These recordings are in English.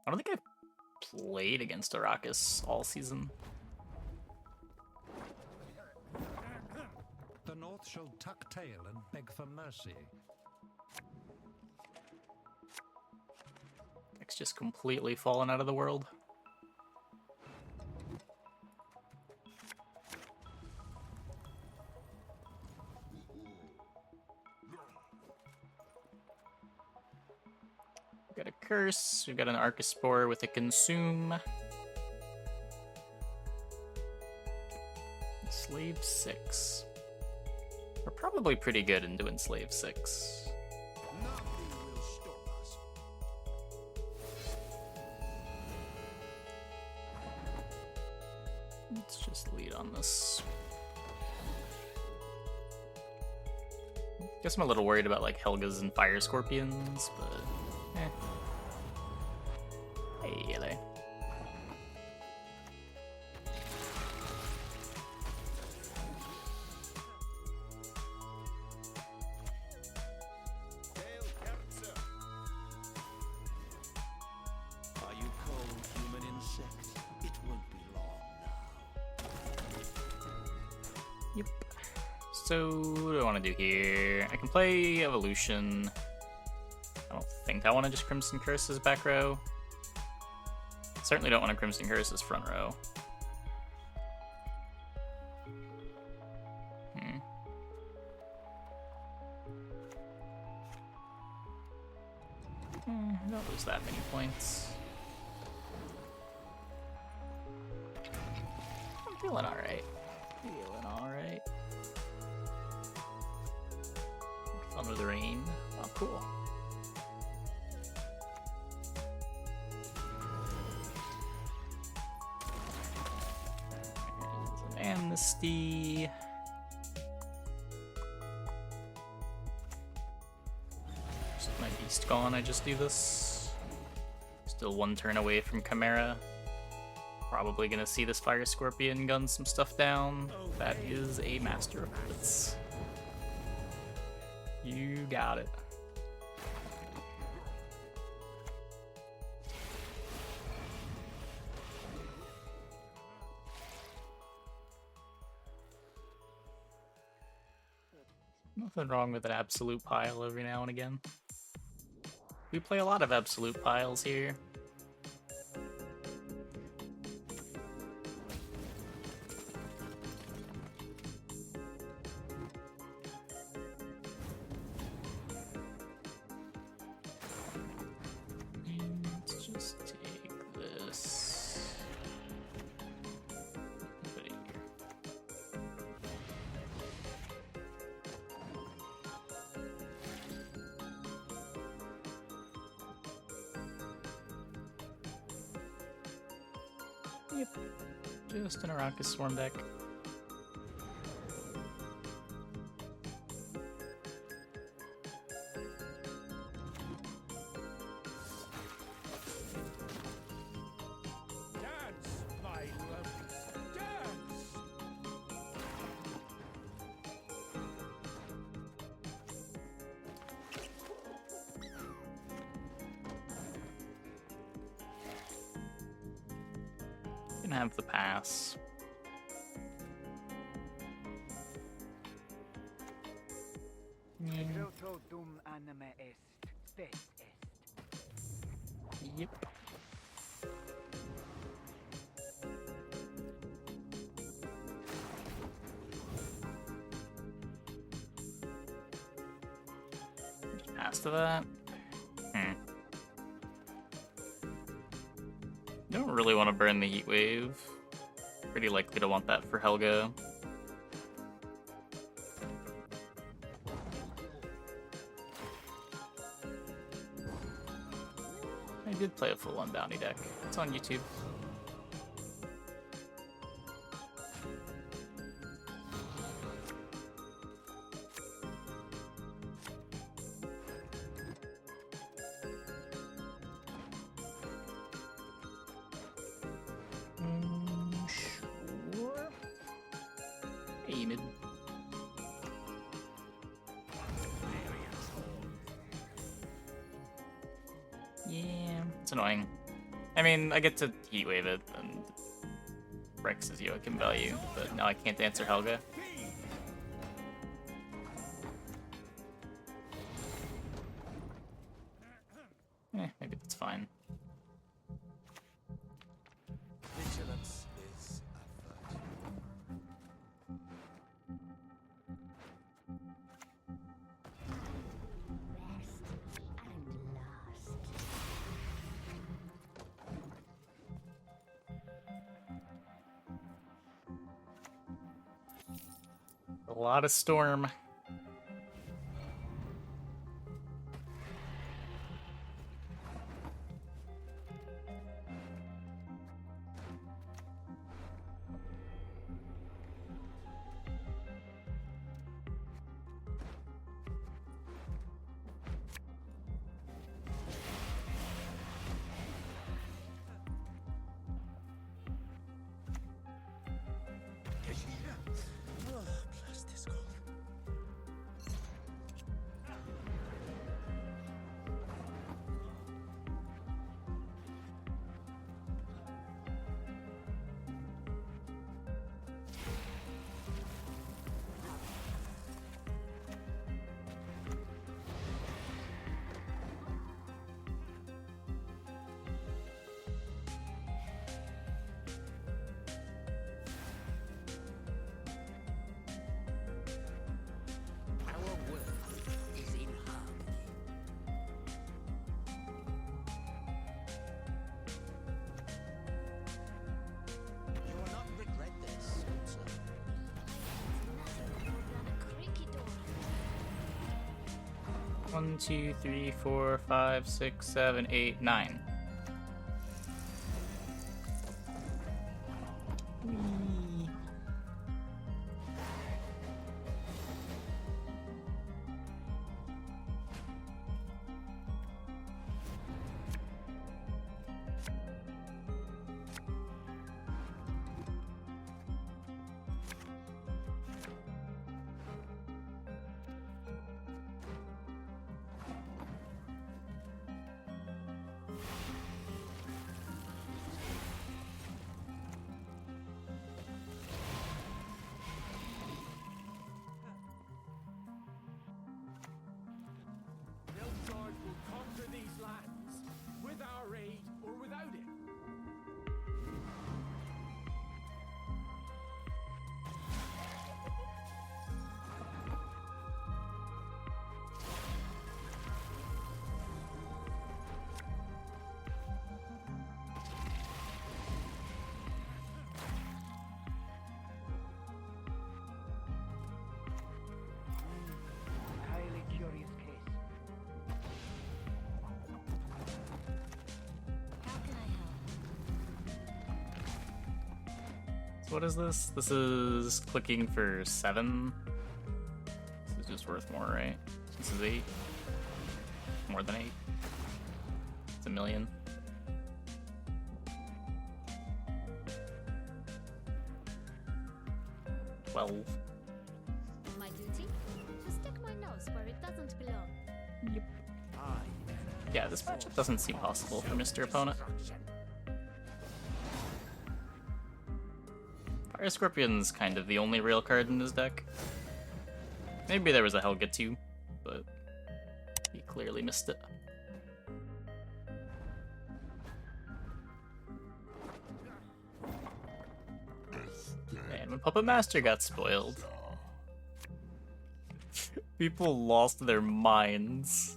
I don't think I've played against Arachas all season. The North shall tuck tail and beg for mercy. Deck's just completely fallen out of the world. We've got a curse, we've got an Archaspore with a consume. Enslave 6. We're probably pretty good into Enslave 6. Nothing will stop us. Let's just lead on this. Guess I'm a little worried about like Helgas and Fire Scorpions, but eh. Hey there. Are you cold, human insects? It won't be long now. Yep. So, what do I want to do here? I can play Evolution. I don't think I want to just Crimson Curse as back row. Certainly don't want to Crimson Curse as front row. Don't lose that many points. I'm feeling alright. Feeling alright. Fun with the rain. Oh, cool. There's an Amnesty. Just my beast gone, I just do this. Still one turn away from Chimera. Probably gonna see this Fire Scorpion gun some stuff down. That is a Master of Puppets. You got it. Nothing wrong with an absolute pile every now and again. We play a lot of absolute piles here. Let's just take this. Put it here. Yep, just an Arachas Swarm deck. Dance, my loves, dance! Can have the pass. Exoto dum anima est, spes est. Yep. Pass to that. Don't really want to burn the Heat Wave. Pretty likely to want that for Helga. I did play a full-on bounty deck. It's on YouTube. Sure. Hey, mid. Yeah, it's annoying. I mean, I get to Heatwave it, and Rex's Joachim value, but now I can't answer Helga. Maybe that's fine. Vigilance is a virtue. A lot of storm. Oh, bless this cold. Our world is in harmony. You will not regret this, sir. One, two, three, 4, 5, 6, 7, 8, 9. Eldar will conquer these lands with our aid or without it. Highly curious case. So what is this? This is clicking for 7. This is just worth more, right? This is 8. More than 8. It's a million. $12. My duty? To stick my nose where it doesn't belong. Yeah, this matchup doesn't seem possible for Mr. Opponent. Fire Scorpion's kind of the only real card in his deck. Maybe there was a Helga too, but he clearly missed it. And when Puppet Master got spoiled, people lost their minds.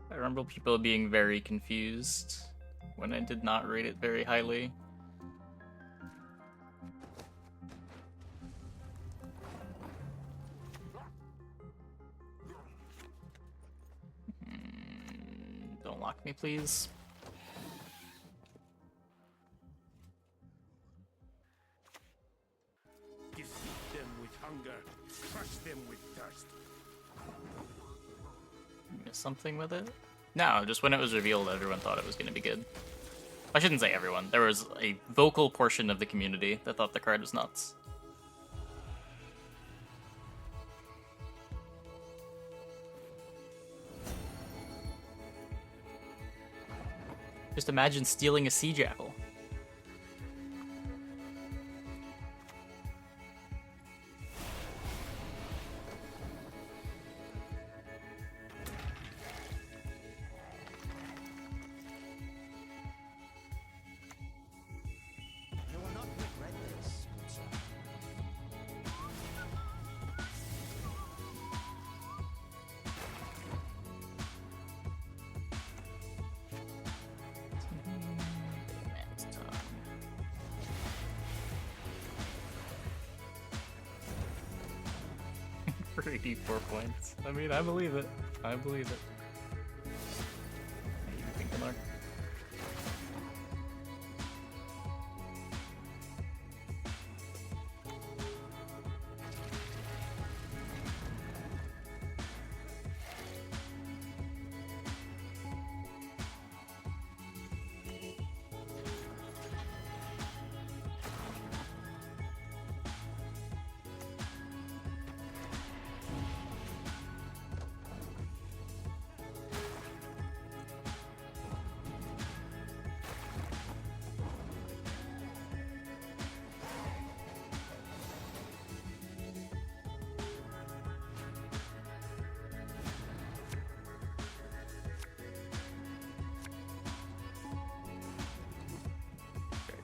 I remember people being very confused when I did not rate it very highly. Don't lock me, please. Defeat them with hunger, crush them with thirst. Miss something with it? No, just when it was revealed, everyone thought it was going to be good. I shouldn't say everyone. There was a vocal portion of the community that thought the card was nuts. Just imagine stealing a sea jackal. You will not regret this, good sir. Man's tongue. For 84 points. I mean, I believe it. I believe it. Hey, you think, Miller?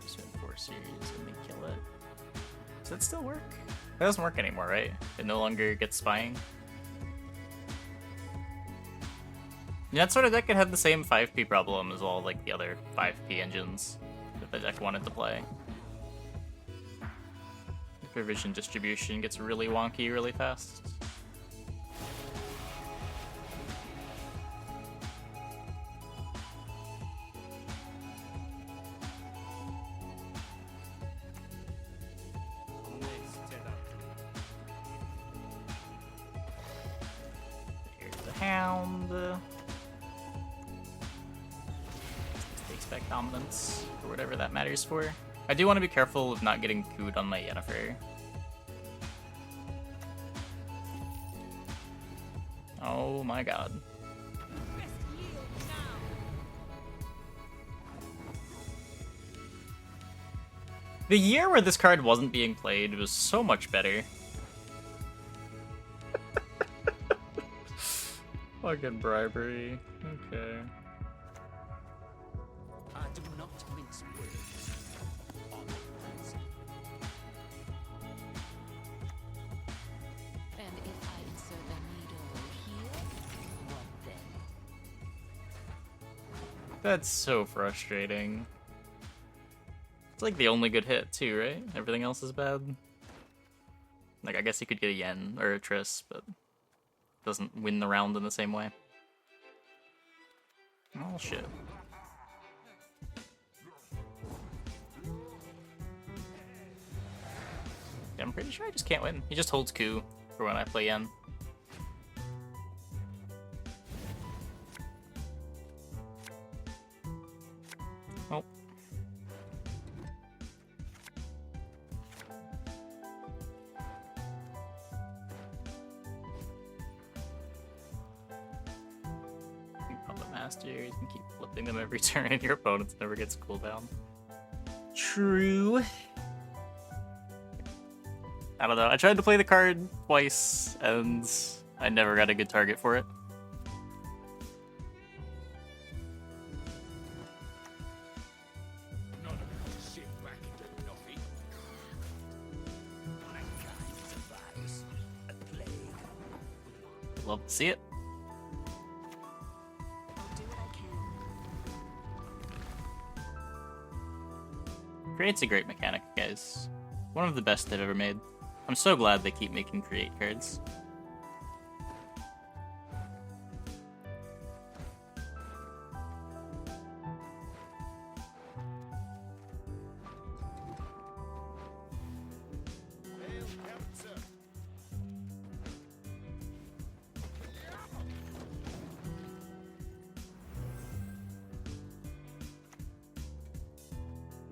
Just win 4 series and then kill it. Does that still work? It doesn't work anymore, right? It no longer gets spying. Yeah, that sort of deck could have the same 5p problem as all like the other 5p engines that the deck wanted to play. If your vision distribution gets really wonky really fast. Here's the Hound. They expect dominance, or whatever that matters for. I do want to be careful of not getting cooed on my Yennefer. Oh my god. The year where this card wasn't being played was so much better. Fucking bribery. Okay. I do not mince words. Honor is. And if I insert a needle here, what then? That's so frustrating. It's like the only good hit too, right? Everything else is bad. Like, I guess you could get a Yen or a Triss, but doesn't win the round in the same way. Oh shit. Yeah, I'm pretty sure I just can't win. He just holds coup for when I play Yen. Oh. Puppet Master, you can keep flipping them every turn and your opponent never gets cooldown. True. I don't know. I tried to play the card twice, and I never got a good target for it. None of you sit back and do nothing. Mankind survives a plague. Love to see it. I'll do what I can. Create's a great mechanic, guys. One of the best they've ever made. I'm so glad they keep making create cards.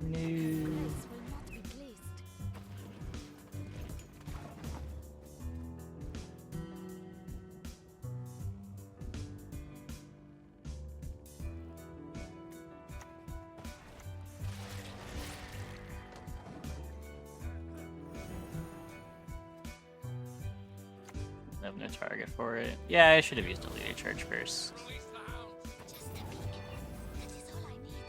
No. This will not be placed. I have no target for it. Yeah, I should have used a leader charge first. Just a peek. That is all I need.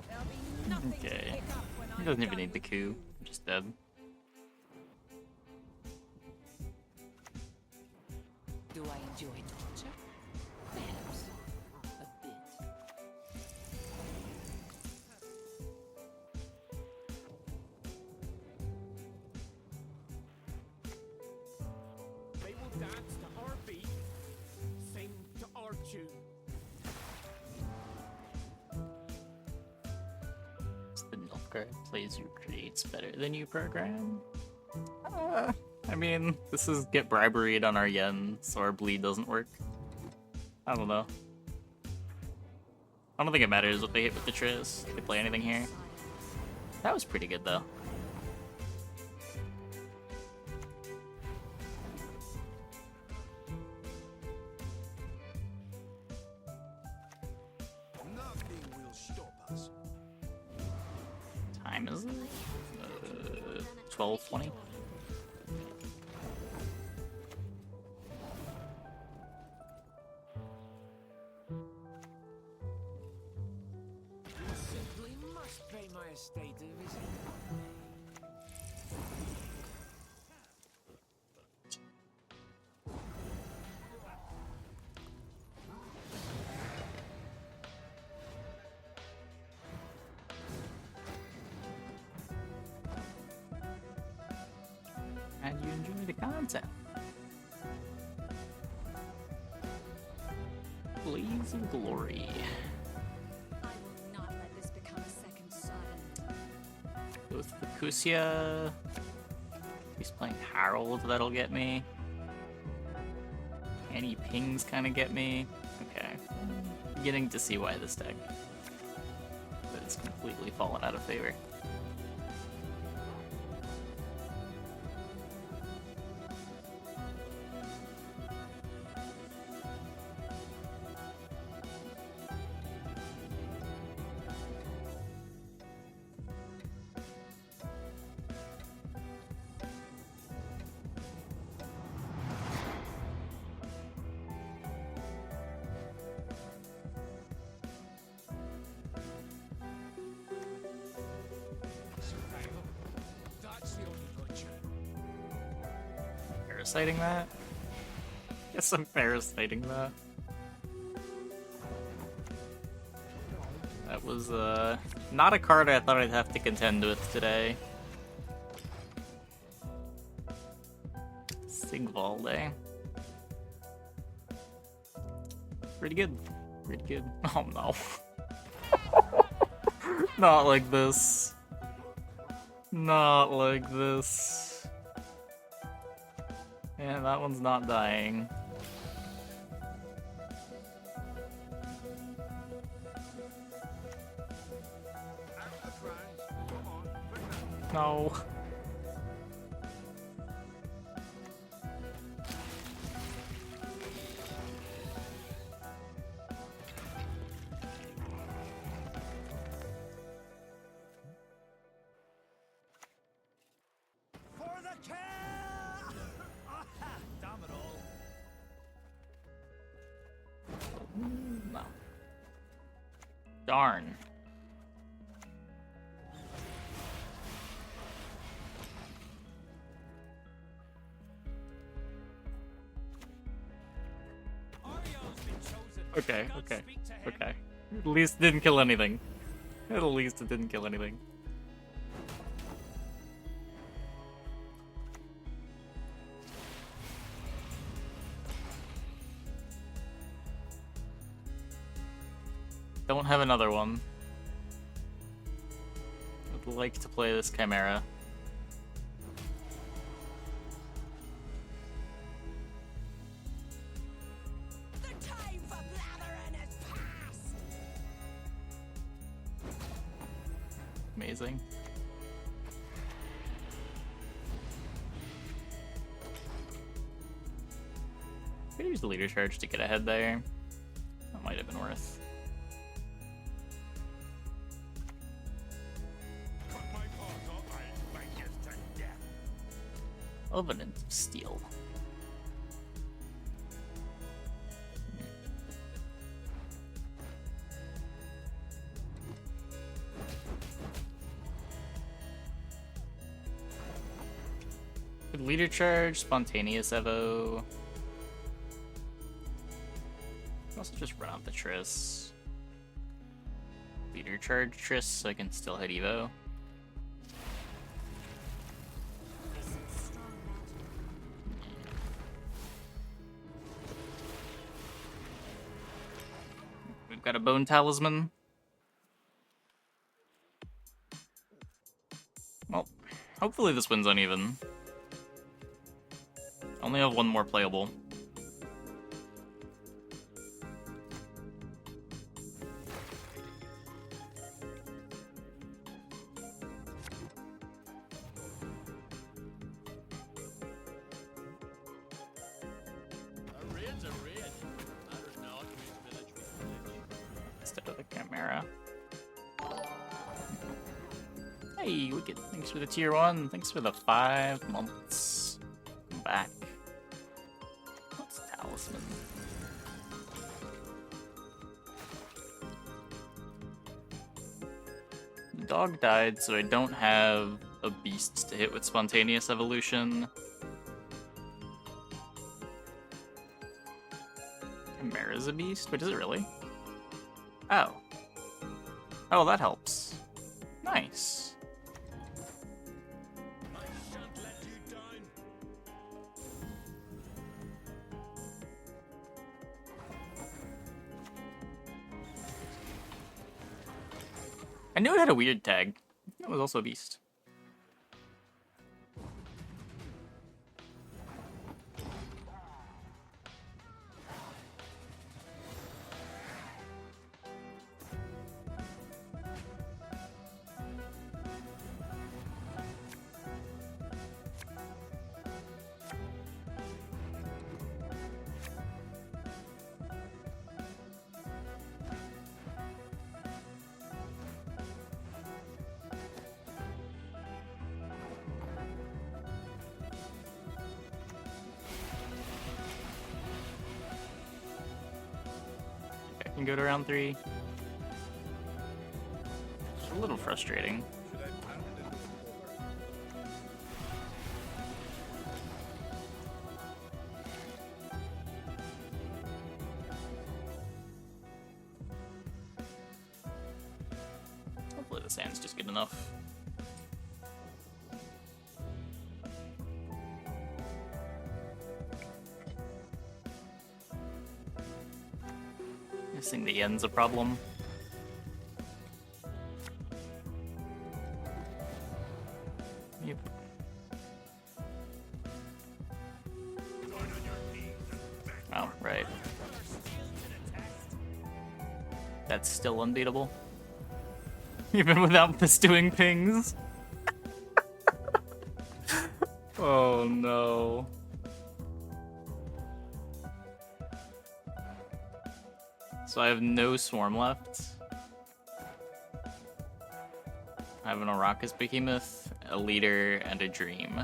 There'll be nothing to Okay. pick up when He I'm doesn't even done need the with coup. you. I'm just dead. Do I enjoy torture? Perhaps. A bit. They will dance to our beat, sing to our tune. It's the Nilfgaard plays you creates better than you program. I mean, this is get bribery on our yen, so our bleed doesn't work. I don't know. I don't think it matters what they hit with the Triss. They play anything here. That was pretty good though. Nothing will stop us. Time is 12:20. You simply must pay my estate a visit. And you enjoy the content. Blaze of Glory. I will not let this become a second Sodom. With Fukusia. He's playing Harold, that'll get me. Any pings kind of get me. Okay. Beginning to see why this deck. But it's completely fallen out of favor. Survival. That's the only butcher. Parasiting that? Guess I'm parasiting that. That was, not a card I thought I'd have to contend with today. Sigvald, eh? Pretty good. Pretty good. Oh no. Not like this. Not like this. Yeah, that one's not dying. Out the ground. Come on, bring that. No. For the kill! Damn it all. No. Darn. Okay, okay, okay. At least it didn't kill anything. At least it didn't kill anything. Don't have another one. I'd like to play this Chimera. The time for blathering is past! Amazing. Could use the leader charge to get ahead there. might have been worth. Covenant of Steel. Good leader charge, spontaneous evo. Also just run out the Triss. Leader charge Triss so I can still hit evo. We've got a bone talisman. Well, hopefully this wins uneven. Only have one more playable. A raid's a raid. Matters not which village we village. Instead of the Chimera. Hey, Wicked, thanks for the tier 1. Thanks for the 5 months. I'm back. What's Talisman? The dog died, so I don't have a beast to hit with Spontaneous Evolution. Chimera's a beast? Wait, is it really? Oh. Oh, that helps. Nice. I shan't let you down. I knew it had a weird tag. It was also a beast. I can go to round 3. It's a little frustrating. Should I pound it into the floor? Hopefully the sand's just good enough. Guessing the end's a problem. Yep. Oh, right. That's still unbeatable. Even without the stewing pings. Oh no. So I have no swarm left. I have an Arachas behemoth, a leader, and a dream.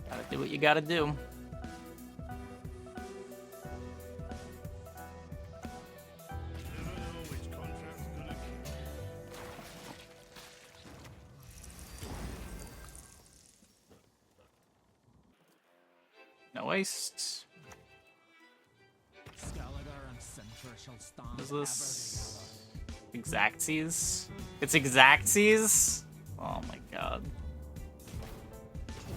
Gotta do what you gotta do. No waste. What is this? Exactsies? It's Exactsies? Oh my god.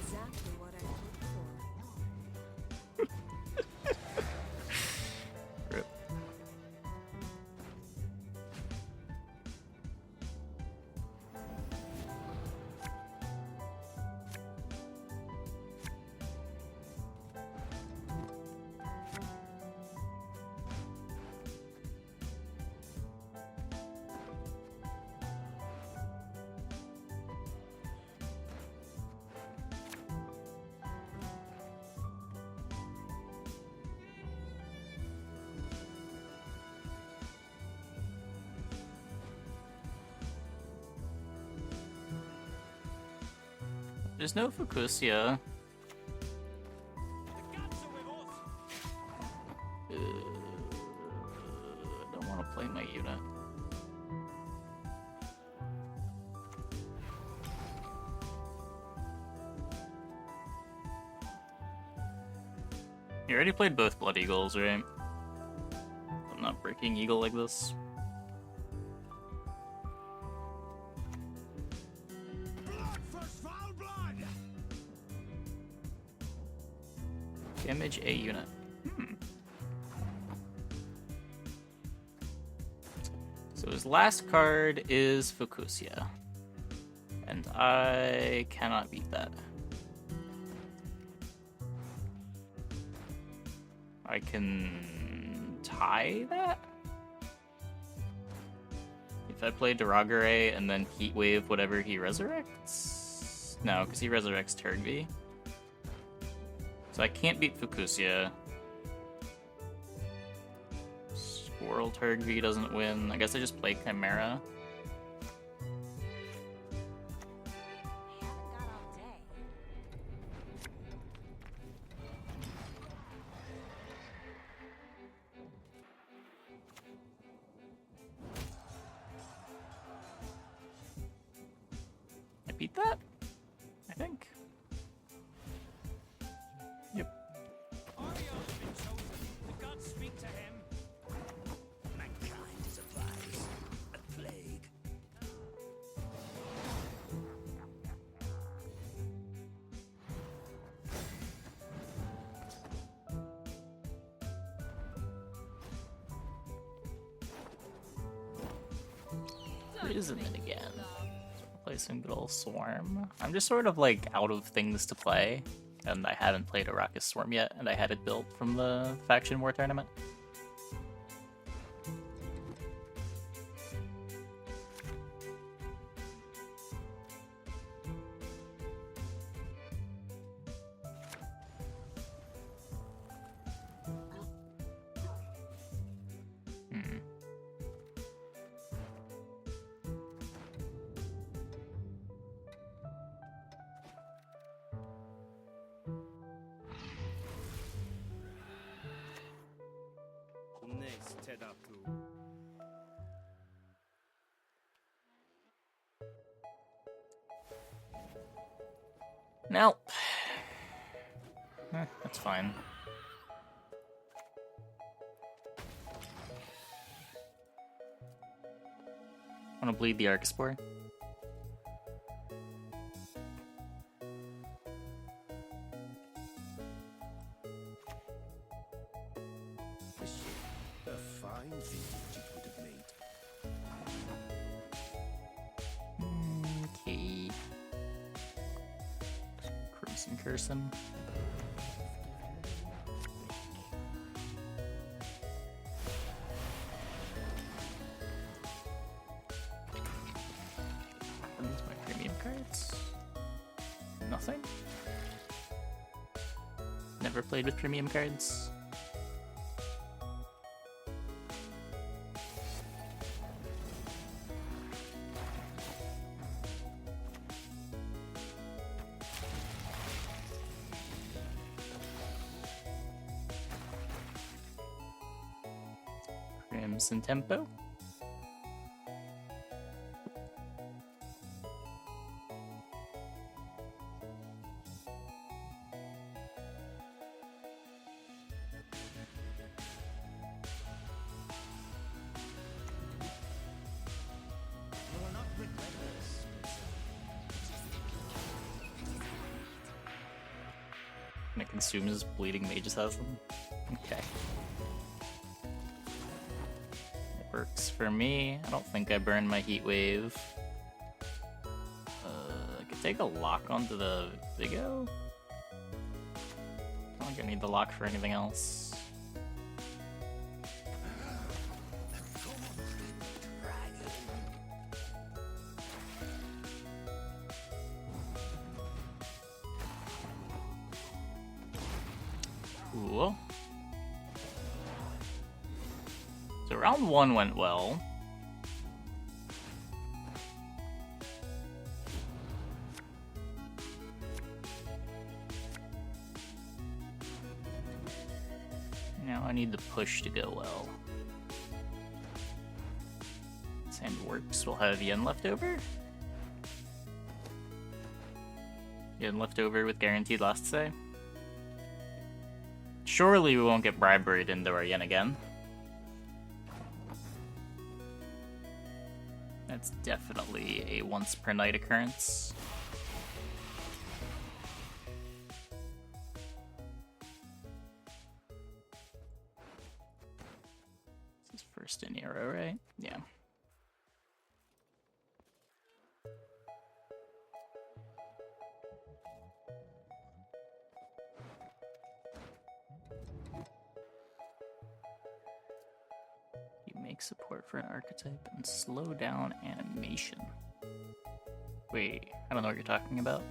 Exactly what I hoped for. Rip. There's no Fukusia. The gods are with us. I don't want to play my unit. You already played both Blood Eagles, right? I'm not breaking Eagle like this. Blood for foul blood. Damage a unit. So his last card is Fukusia. And I cannot beat that. I can tie that? If I play Derogare and then Heatwave whatever he resurrects? No, because he resurrects Turgvi. So I can't beat Fukusia. Squirrel Turgvi doesn't win. I guess I just play Chimera. Haven't got all day. I beat that? I think. Yep. Orion's been chosen. The gods speak to him. Mankind is a virus, a plague. Imprisonment again. Play some good old Swarm. I'm just sort of like out of things to play, and I haven't played Arachas Swarm yet, and I had it built from the Faction War tournament. Now, that's fine. Want to bleed the Archspore? A fine vintage it would have made. Okay. Crimson Curson. These my premium cards. Nothing. Never played with premium cards. Crimson Tempo. You will not regret this. And it consumes Bleeding Mage's Assassin. Okay. It works for me. I don't think I burned my Heat Wave. I could take a lock onto the Vigo. I don't think I need the lock for anything else. Cool. So round one went well. Now I need the push to go well. Sand works. We'll have yen left over. Yen left over with guaranteed last say. Surely we won't get bribery into our yen again. That's definitely a once per night occurrence. This is first in Euro, right? Yeah. You make support for an archetype and slow down animation. Wait, I don't know what you're talking about.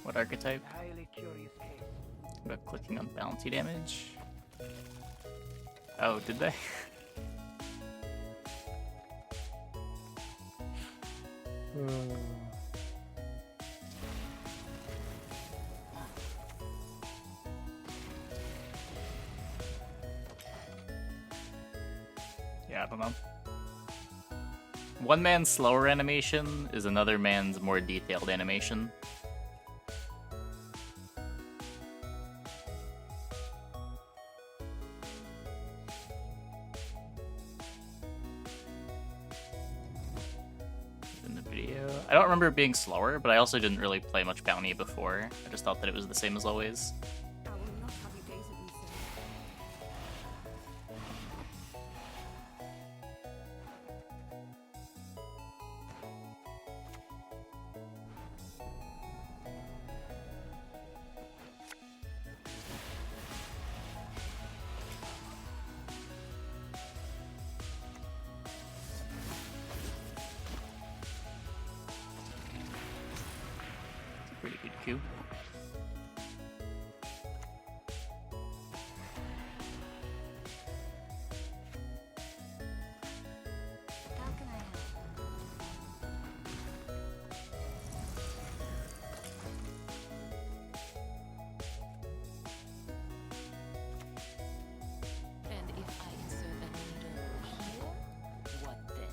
What archetype? Highly curious case. About clicking on bounty damage? Oh, did they? Yeah, I don't know. One man's slower animation is another man's more detailed animation. In the video, I don't remember it being slower, but I also didn't really play much bounty before. I just thought that it was the same as always. I will not have you gaze at me, sir. Pretty good coup. How can I help? And if I insert a needle here, what then?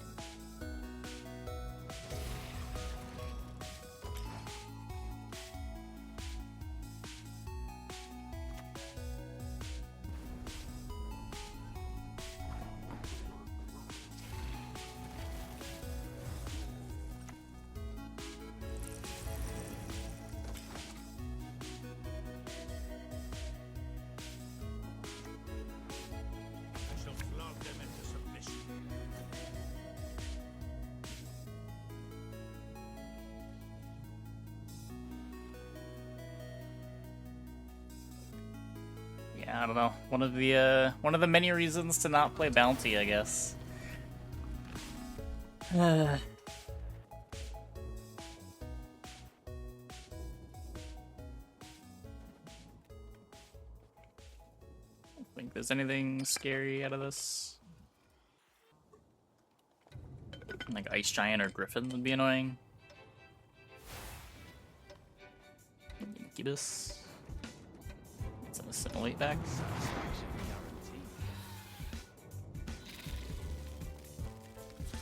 I shall flog them into submission. Yeah, I don't know. One of the many reasons to not play bounty, I guess. I don't think there's anything scary out of this. Like Ice Giant or Griffin would be annoying. Incubus. Let's have a Assimilate back.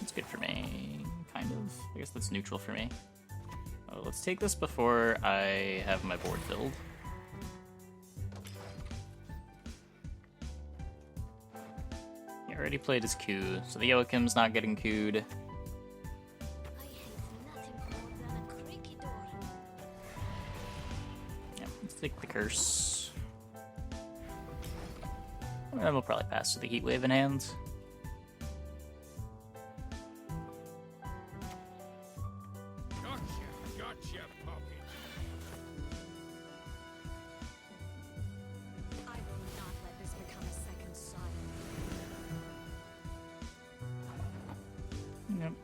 That's good for me, kind of. I guess that's neutral for me. Oh, let's take this before I have my board filled. He already played his coup, so the Joachim's not getting queued. I hate nothing more than a creaky door. Yeah, let's take the curse. And then we'll probably pass to the heat wave in hand. Gotcha, pocket. I will not let this become a second Sodom. Yep.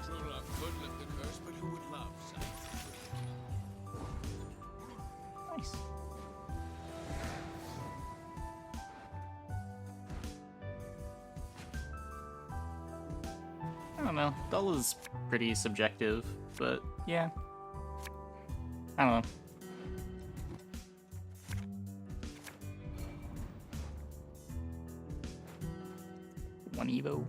True love could lift the curse, but who would love such? Nice. don't know. Dull is pretty subjective, but yeah. I don't know. One Evo.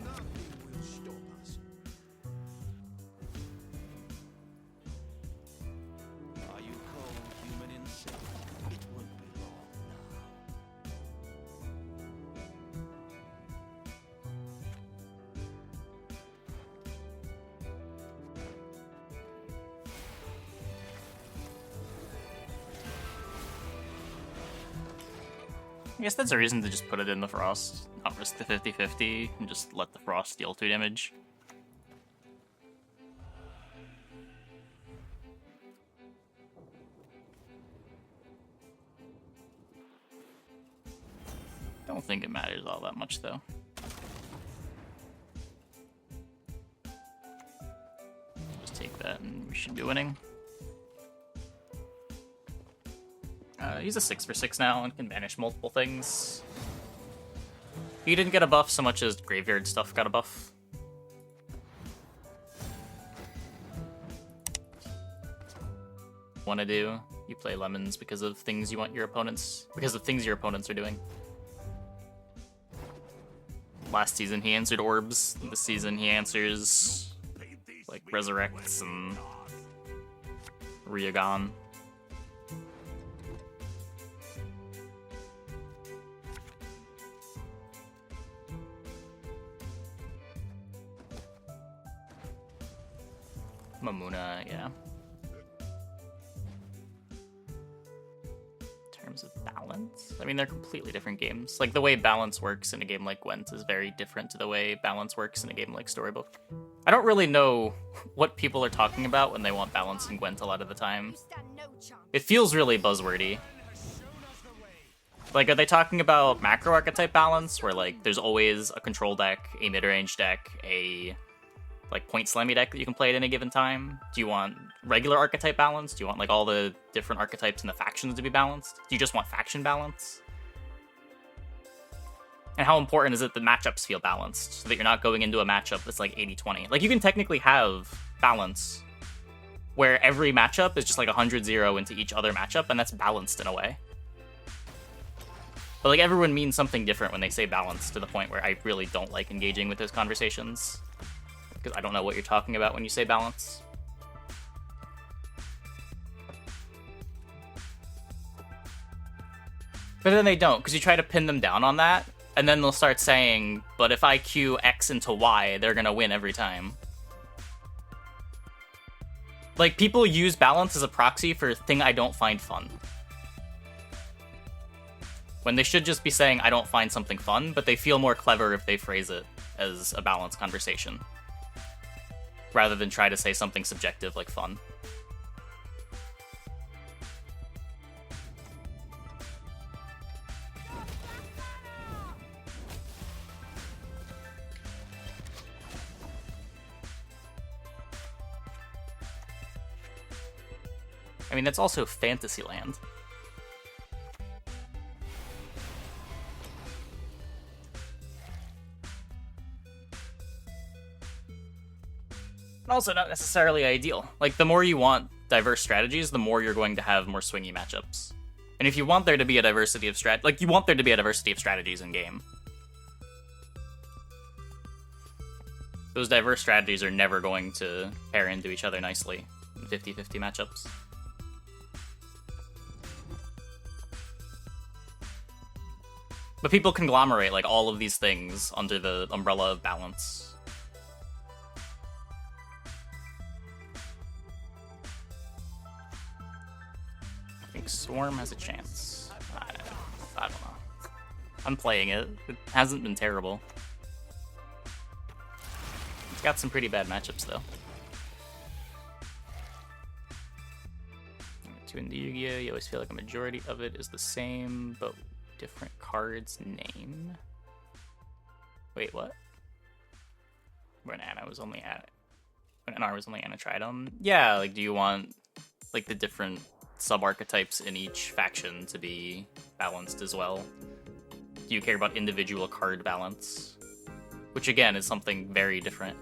Nothing will stop us. Are you cold, human insect? It won't be long now. I guess that's a reason to just put it in the Frost, not risk the 50-50, and just let the Frost deal 2 damage. Don't think it matters all that much, though. Just take that and we should be winning. He's a 6/6 now and can banish multiple things. He didn't get a buff so much as graveyard stuff got a buff. Want to do? You play lemons because of things you want your opponents, because of things your opponents are doing. Last season he answered orbs. This season he answers like resurrects and Ryagon. Mamuna, yeah. In terms of balance, I mean, they're completely different games. Like, the way balance works in a game like Gwent is very different to the way balance works in a game like Storybook. I don't really know what people are talking about when they want balance in Gwent a lot of the time. It feels really buzzwordy. Like, are they talking about macro archetype balance, where, like, there's always a control deck, a mid-range deck, a like point slammy deck that you can play at any given time? Do you want regular archetype balance? Do you want like all the different archetypes in the factions to be balanced? Do you just want faction balance? And how important is it that matchups feel balanced so that you're not going into a matchup that's like 80-20? Like, you can technically have balance where every matchup is just like 100-0 into each other matchup, and that's balanced in a way. But like, everyone means something different when they say balance, to the point where I really don't like engaging with those conversations, because I don't know what you're talking about when you say balance. But then they don't, because you try to pin them down on that, and then they'll start saying, but if I queue X into Y, they're gonna win every time. Like, people use balance as a proxy for a thing I don't find fun. When they should just be saying, I don't find something fun, but they feel more clever if they phrase it as a balanced conversation, rather than try to say something subjective like fun. I mean, that's also Fantasyland. Also not necessarily ideal. Like, the more you want diverse strategies, the more you're going to have more swingy matchups. And if you want there to be a diversity of you want there to be a diversity of strategies in game. Those diverse strategies are never going to pair into each other nicely in 50-50 matchups. But people conglomerate like all of these things under the umbrella of balance. I think Storm has a chance. I don't know. I'm playing it. It hasn't been terrible. It's got some pretty bad matchups though. To into Yu-Gi-Oh! You always feel like a majority of it is the same, but different cards name. Wait, what? When NR was only Anatritum? Yeah, like, do you want like the different sub-archetypes in each faction to be balanced as well? Do you care about individual card balance? Which again is something very different.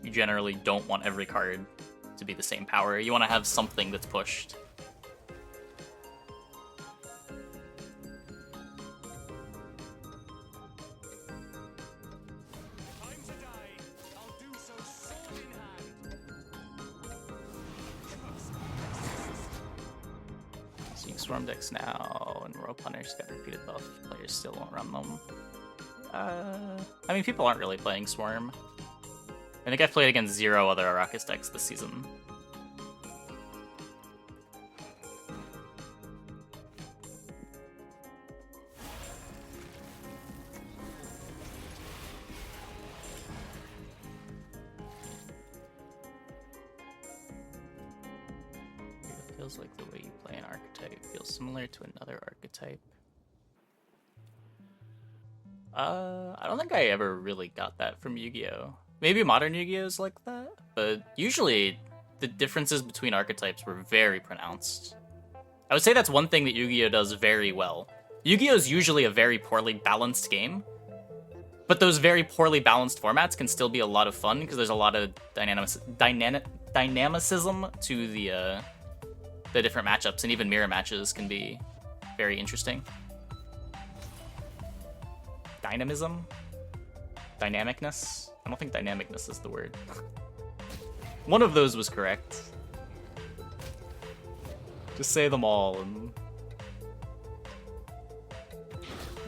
You generally don't want every card to be the same power. You want to have something that's pushed. Time to die. I'll do so sword in hand. Seeing Swarm decks now, and Royal Punish got repeated buff. Players still won't run them. I mean, people aren't really playing Swarm. I think I've played against 0 other Arachas decks this season. It feels like the way you play an archetype feels similar to another archetype. I don't think I ever really got that from Yu-Gi-Oh! Maybe modern Yu-Gi-Oh! Is like that, but usually the differences between archetypes were very pronounced. I would say that's one thing that Yu-Gi-Oh! Does very well. Yu-Gi-Oh! Is usually a very poorly balanced game, but those very poorly balanced formats can still be a lot of fun because there's a lot of dynamicism to the different matchups, and even mirror matches can be very interesting. Dynamism? Dynamicness? I don't think dynamicness is the word. One of those was correct. Just say them all and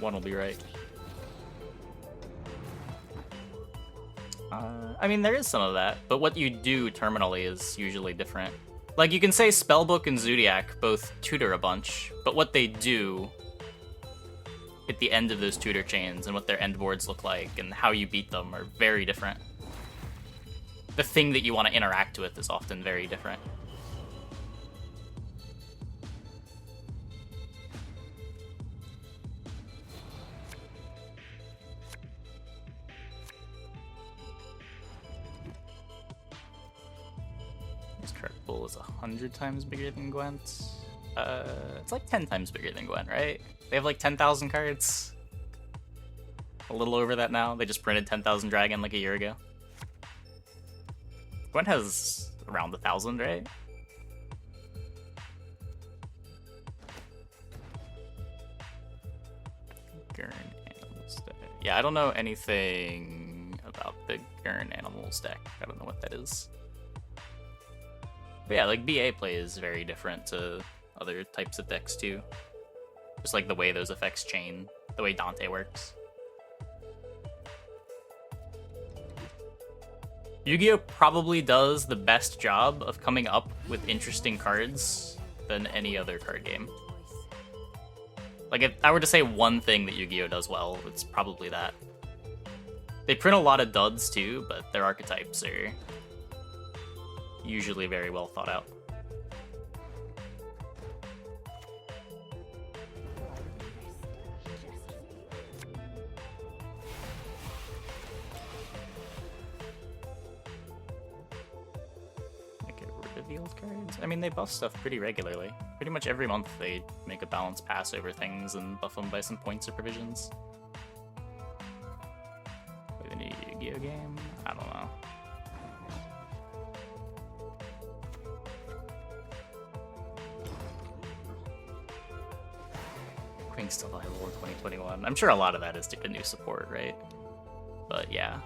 one will be right. I mean, there is some of that, but what you do terminally is usually different. Like, you can say Spellbook and Zodiac both tutor a bunch, but what they do at the end of those tutor chains and what their end boards look like and how you beat them are very different. The thing that you want to interact with is often very different. This card pool is 100 times bigger than Gwent. It's like 10 times bigger than Gwent, right? They have like 10,000 cards. A little over that now. They just printed 10,000 Dragon like a year ago. Gwent has around 1,000, right? Gurn Animals deck. Yeah, I don't know anything about the Gurn Animals deck. I don't know what that is. But yeah, like BA play is very different to other types of decks too. Just like the way those effects chain, the way Dante works. Yu-Gi-Oh! Probably does the best job of coming up with interesting cards than any other card game. Like, if I were to say one thing that Yu-Gi-Oh! Does well, it's probably that. They print a lot of duds too, but their archetypes are usually very well thought out. Old cards? I mean, they buff stuff pretty regularly. Pretty much every month they make a balanced pass over things and buff them by some points or provisions. With a new Yu-Gi-Oh! Game? I don't know. Queen's still viable in 2021. I'm sure a lot of that is due to new support, right? But yeah.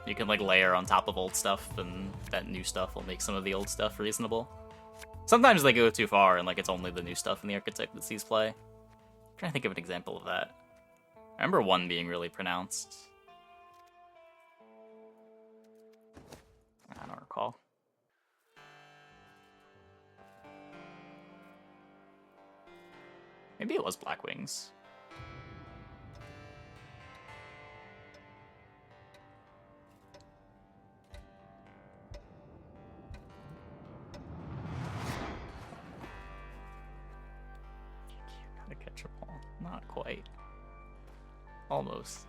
You can like layer on top of old stuff, and that new stuff will make some of the old stuff reasonable. Sometimes they go too far, and like it's only the new stuff in the archetype that sees play. I'm trying to think of an example of that. I remember one being really pronounced. I don't recall. Maybe it was Black Wings. Not quite. Almost.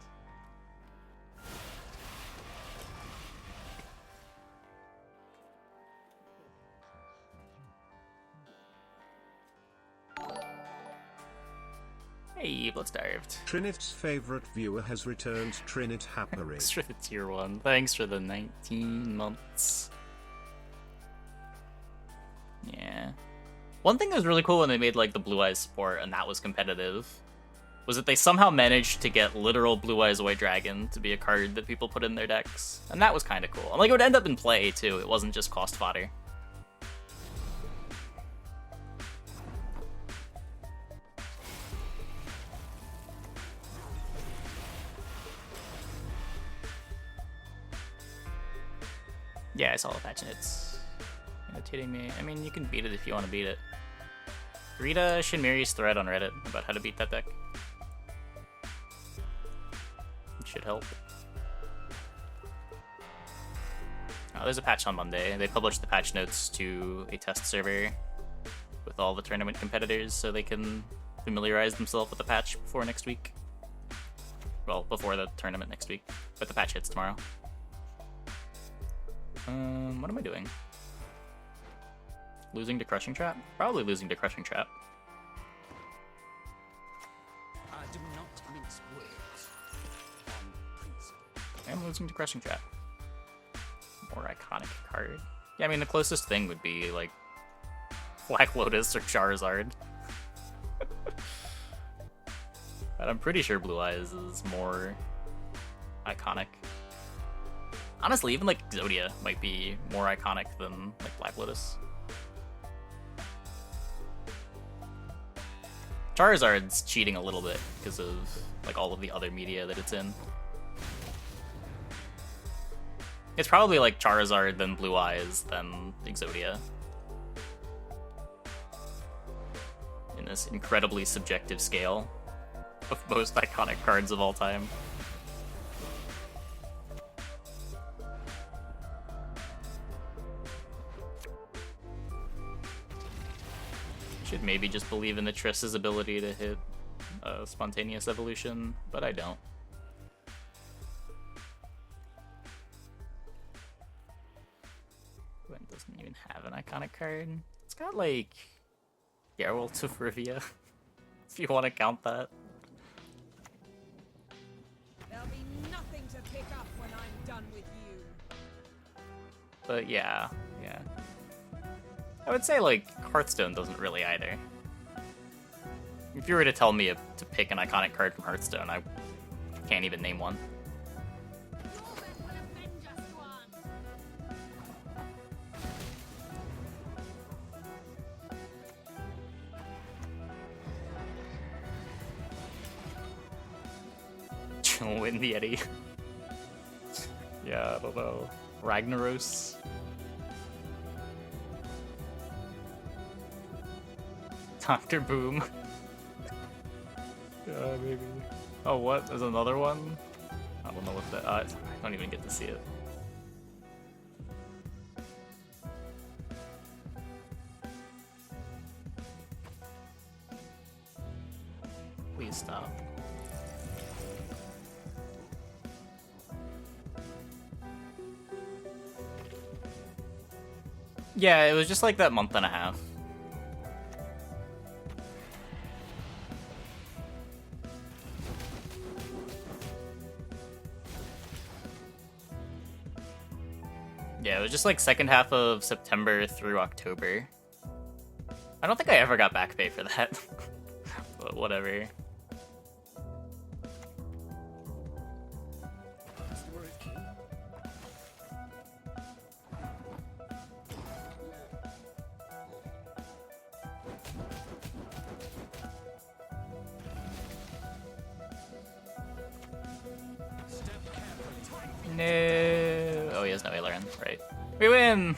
Hey, blood starved. Trinit's favorite viewer has returned. Trinit Happery. Thanks for the tier 1. Thanks for the 19 months. Yeah. One thing that was really cool when they made like the Blue Eyes support and that was competitive was that they somehow managed to get literal Blue Eyes White Dragon to be a card that people put in their decks. And that was kind of cool. And like it would end up in play too. It wasn't just cost fodder. Yeah, I saw the patch and it's imitating me. I mean, you can beat it if you want to beat it. Read Shinmiri's thread on Reddit about how to beat that deck. It should help. Oh, there's a patch on Monday. They published the patch notes to a test server with all the tournament competitors so they can familiarize themselves with the patch before next week. Well, before the tournament next week. But the patch hits tomorrow. What am I doing? Losing to Crushing Trap? Probably losing to Crushing Trap. I do not mince words on principle. I am losing to Crushing Trap. More iconic card. Yeah, I mean, the closest thing would be, like, Black Lotus or Charizard. But I'm pretty sure Blue Eyes is more iconic. Honestly, even, like, Exodia might be more iconic than, like, Black Lotus. Charizard's cheating a little bit because of, like, all of the other media that it's in. It's probably, like, Charizard, then Blue Eyes, then Exodia. In this incredibly subjective scale of most iconic cards of all time. Should maybe just believe in the Triss's ability to hit spontaneous evolution, but I don't. Gwent doesn't even have an iconic card. It's got like Geralt of Rivia, if you want to count that. There'll be nothing to pick up when I'm done with you. But yeah. I would say, like, Hearthstone doesn't really either. If you were to tell me to pick an iconic card from Hearthstone, I can't even name one. Win the Yeti. Yeah, I don't know. Ragnaros. Dr. Boom. Yeah, maybe. Oh, what? There's another one? I don't know what that... I don't even get to see it. Please stop. Yeah, it was just like that month and a half. Yeah, it was just like second half of September through October. I don't think I ever got back pay for that. But whatever. No. Oh, he has no Aileron, right. We win!